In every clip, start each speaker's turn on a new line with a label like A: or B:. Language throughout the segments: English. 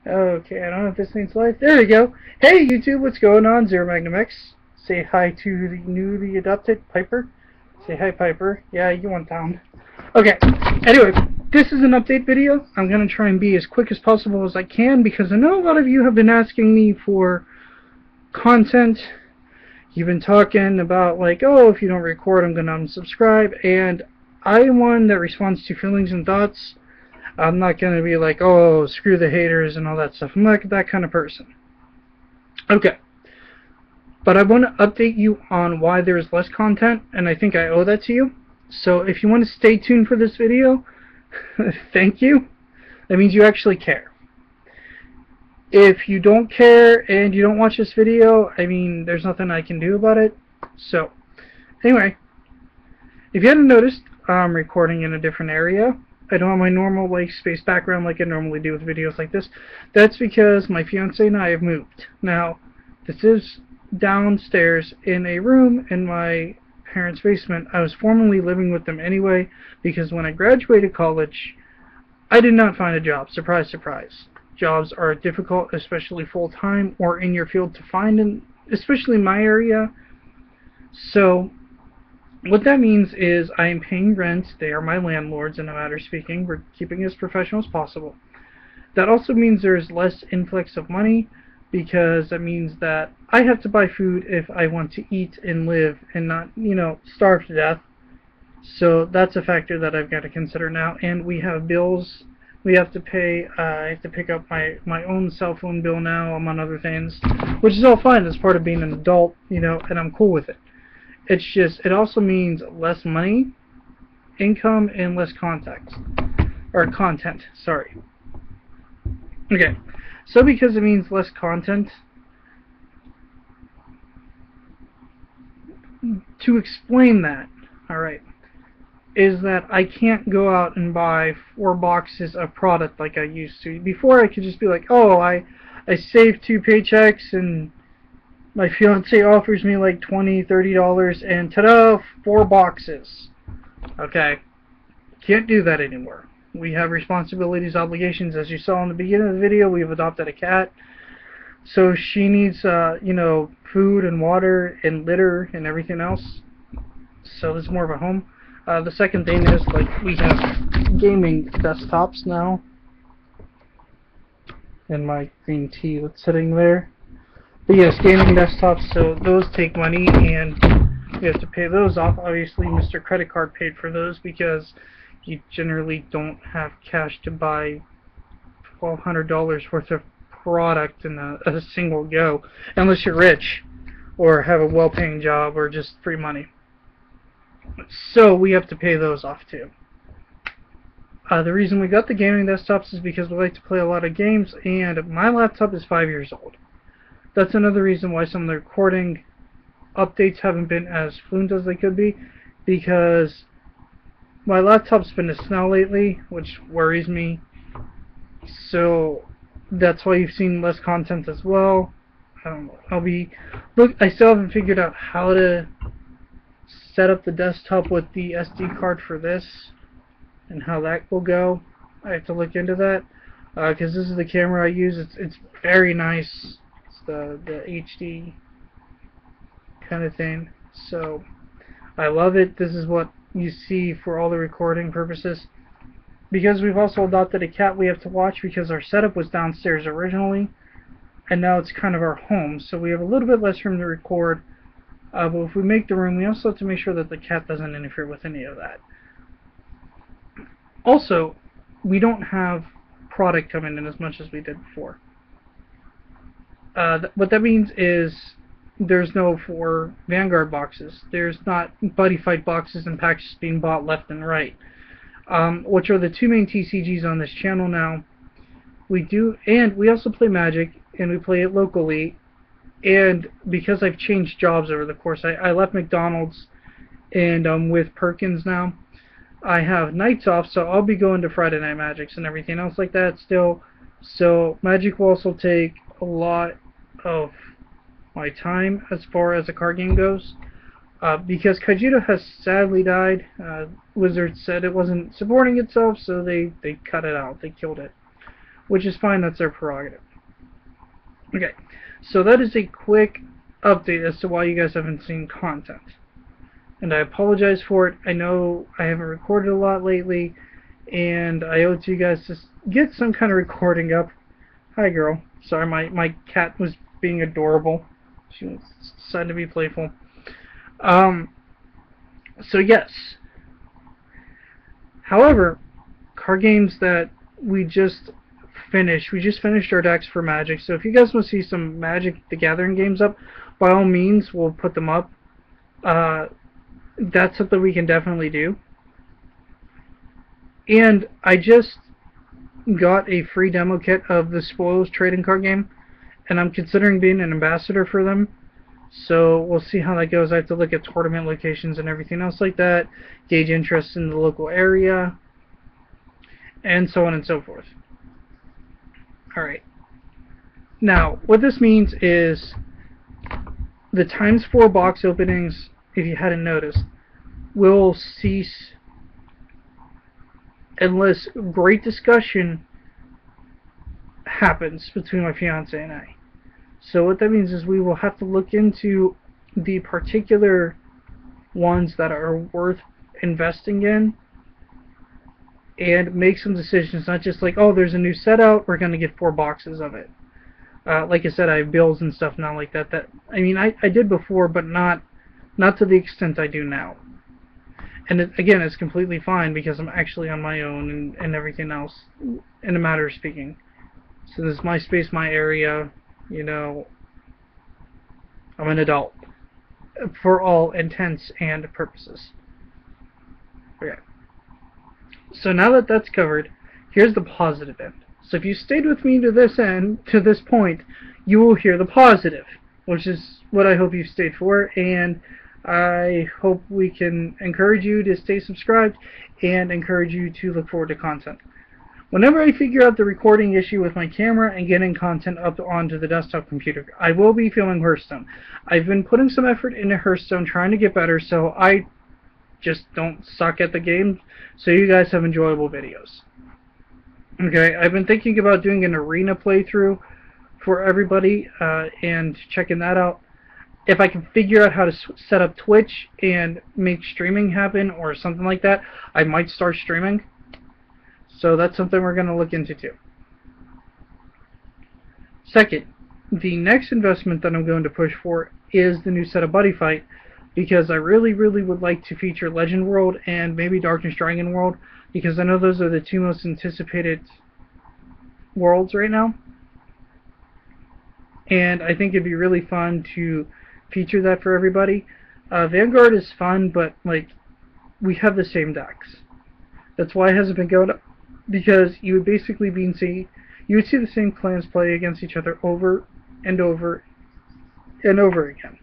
A: Okay, I don't know if this thing's live. There we go. Hey YouTube, what's going on? ZeroMagnumX. Say hi to the newly adopted Piper. Say hi, Piper. Yeah, you went down. Okay, anyway, this is an update video. I'm going to try and be as quick as possible as I can because I know a lot of you have been asking me for content. You've been talking about like, oh, if you don't record, I'm going to unsubscribe. And I'm one that responds to feelings and thoughts. I'm not going to be like, oh, screw the haters and all that stuff. I'm not that kind of person. Okay. But I want to update you on why there's less content, and I think I owe that to you. So if you want to stay tuned for this video, thank you. That means you actually care. If you don't care and you don't watch this video, I mean, there's nothing I can do about it. So, anyway, if you hadn't noticed, I'm recording in a different area. I don't have my normal like space background like I normally do with videos like this. That's because my fiance and I have moved. Now, this is downstairs in a room in my parents' basement. I was formerly living with them anyway because when I graduated college, I did not find a job. Surprise, surprise. Jobs are difficult, especially full-time or in your field to find, especially in my area. So what that means is I am paying rent. They are my landlords in a matter of speaking. We're keeping it as professional as possible. That also means there's less influx of money because that means that I have to buy food if I want to eat and live and not, you know, starve to death. So that's a factor that I've got to consider now. And we have bills we have to pay. I have to pick up my own cell phone bill now, among other things, which is all fine. It's part of being an adult, you know, and I'm cool with it. It's just, it also means less money, income, and less content, sorry. Okay, so because it means less content, to explain that, alright, is that I can't go out and buy 4 boxes of product like I used to. Before I could just be like, oh, I saved 2 paychecks and my fiance offers me like $20, $30 and ta-da, 4 boxes. Okay, can't do that anymore. We have responsibilities, obligations. As you saw in the beginning of the video, we've adopted a cat. So she needs, you know, food and water and litter and everything else. So this is more of a home. The second thing is, like, we have gaming desktops now. And my green tea that's sitting there. But yes, gaming desktops, so those take money and you have to pay those off. Obviously, Mr. Credit Card paid for those because you generally don't have cash to buy $1,200 worth of product in a single go, unless you're rich or have a well-paying job or just free money. So we have to pay those off too. The reason we got the gaming desktops is because we like to play a lot of games, and my laptop is 5 years old. That's another reason why some of the recording updates haven't been as fluent as they could be, because my laptop's been a snail lately, which worries me. So that's why you've seen less content as well. I still haven't figured out how to set up the desktop with the SD card for this and how that will go. I have to look into that because this is the camera I use. It's very nice. It's the HD kind of thing. So I love it. This is what you see for all the recording purposes. Because we've also adopted a cat we have to watch because our setup was downstairs originally and now it's kind of our home, so we have a little bit less room to record. But if we make the room, we also have to make sure that the cat doesn't interfere with any of that. Also, we don't have product coming in as much as we did before. What that means is there's no 4 Vanguard boxes. There's not Buddy Fight boxes and packages being bought left and right, which are the 2 main TCGs on this channel now. And we also play Magic, and we play it locally. And because I've changed jobs over the course, I left McDonald's and I'm with Perkins now. I have nights off, so I'll be going to Friday Night Magics and everything else like that still. So Magic will also take a lot of my time as far as the card game goes. Because Kajito has sadly died. Wizards said it wasn't supporting itself, so they cut it out. They killed it. which is fine. That's their prerogative. Okay, so that is a quick update as to why you guys haven't seen content. And I apologize for it. I know I haven't recorded a lot lately, and I owe it to you guys to get some kind of recording up. Hi, girl. Sorry, my cat was being adorable. She decided to be playful. So yes. However, card games that we just finished our decks for Magic. So if you guys want to see some Magic the Gathering games up, by all means, we'll put them up. That's something we can definitely do. And I just got a free demo kit of the Spoils trading card game, and I'm considering being an ambassador for them. So we'll see how that goes. I have to look at tournament locations and everything else like that, gauge interest in the local area, and so on and so forth. Alright. Now, what this means is the ×4 box openings, if you hadn't noticed, will cease unless great discussion happens between my fiance and I. So what that means is we will have to look into the particular ones that are worth investing in and make some decisions, not just like, oh, there's a new set out, we're going to get 4 boxes of it. Like I said, I have bills and stuff now like that. I mean, I did before, but not to the extent I do now. And again, it's completely fine because I'm actually on my own and everything else, in a matter of speaking. So this is my space, my area, you know, I'm an adult for all intents and purposes. Okay. So now that that's covered, here's the positive end. So if you stayed with me to this point, you will hear the positive, which is what I hope you stayed for, and I hope we can encourage you to stay subscribed and encourage you to look forward to content. Whenever I figure out the recording issue with my camera and getting content up onto the desktop computer, I will be filming Hearthstone. I've been putting some effort into Hearthstone, trying to get better, so I just don't suck at the game, so you guys have enjoyable videos. Okay, I've been thinking about doing an arena playthrough for everybody and checking that out. If I can figure out how to set up Twitch and make streaming happen or something like that, I might start streaming. So that's something we're going to look into too. Second, the next investment that I'm going to push for is the new set of Buddy Fight, because I really would like to feature Legend World and maybe Darkness Dragon World, because I know those are the 2 most anticipated worlds right now. And I think it'd be really fun to feature that for everybody. Vanguard is fun, but like, we have the same decks. That's why it hasn't been going up, because you would basically you would see the same clans play against each other over and over and over again.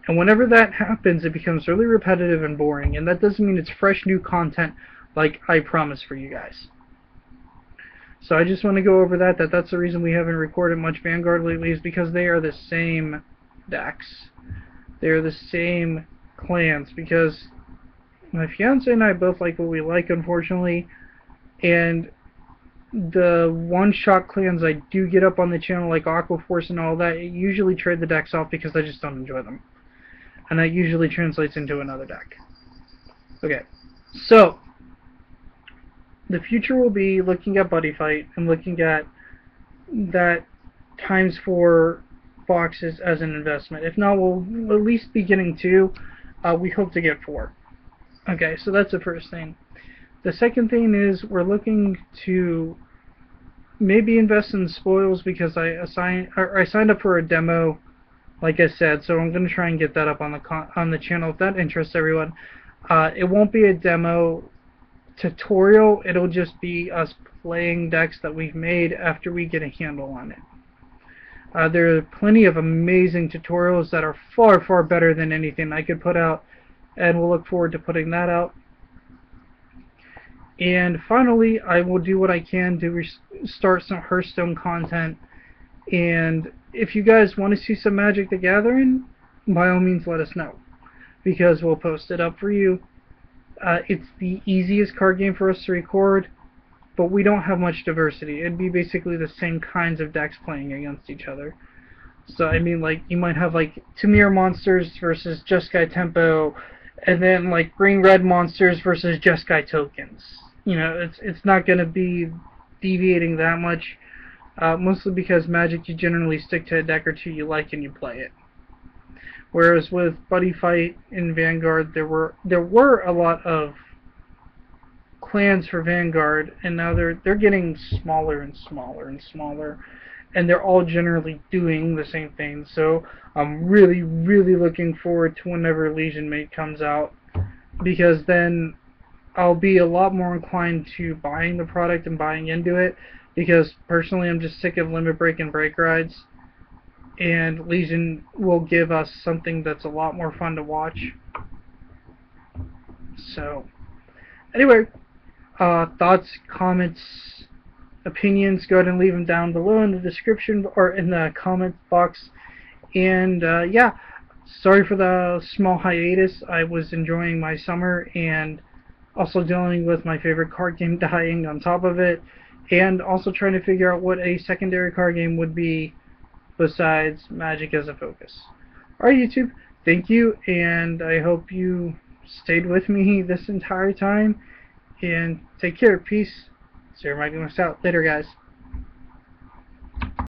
A: And whenever that happens, it becomes really repetitive and boring, and that doesn't mean it's fresh new content like I promised for you guys. So I just want to go over that's the reason we haven't recorded much Vanguard lately, is because they are the same decks. They are the same clans, because my fiance and I both like what we like, unfortunately, and the one-shot clans I do get up on the channel, like Aqua Force and all that, I usually trade the decks off because I just don't enjoy them. And that usually translates into another deck. Okay, so the future will be looking at Buddy Fight and looking at that ×4 boxes as an investment. If not, we'll at least be getting 2. We hope to get 4. Okay, so that's the first thing. The second thing is we're looking to maybe invest in Spoils, because I signed up for a demo, like I said, so I'm going to try and get that up on the channel if that interests everyone. It won't be a demo tutorial, it'll just be us playing decks that we've made after we get a handle on it. There are plenty of amazing tutorials that are far better than anything I could put out, and we'll look forward to putting that out. And finally, I will do what I can to start some Hearthstone content, and if you guys want to see some Magic the Gathering, by all means let us know, because we'll post it up for you. It's the easiest card game for us to record. but we don't have much diversity. It'd be basically the same kinds of decks playing against each other. So I mean, like, you might have like Tamir monsters versus Jeskai Tempo, and then like green-red monsters versus Jeskai tokens. You know, it's not going to be deviating that much, mostly because Magic, you generally stick to a deck or two you like and you play it. Whereas with Buddy Fight in Vanguard, there were a lot of clans for Vanguard, and now they're getting smaller and smaller and smaller, and they're all generally doing the same thing. So I'm really looking forward to whenever Legion Mate comes out, because then I'll be a lot more inclined to buying the product and buying into it, because personally I'm just sick of limit break and break rides, and Legion will give us something that's a lot more fun to watch. So anyway, thoughts, comments, opinions, go ahead and leave them down below in the description or in the comment box. And yeah, sorry for the small hiatus. I was enjoying my summer and also dealing with my favorite card game dying on top of it, and also trying to figure out what a secondary card game would be besides Magic as a focus. Alright, YouTube, thank you, and I hope you stayed with me this entire time, and take care. Peace. ZeroMagnumX out. Later, guys.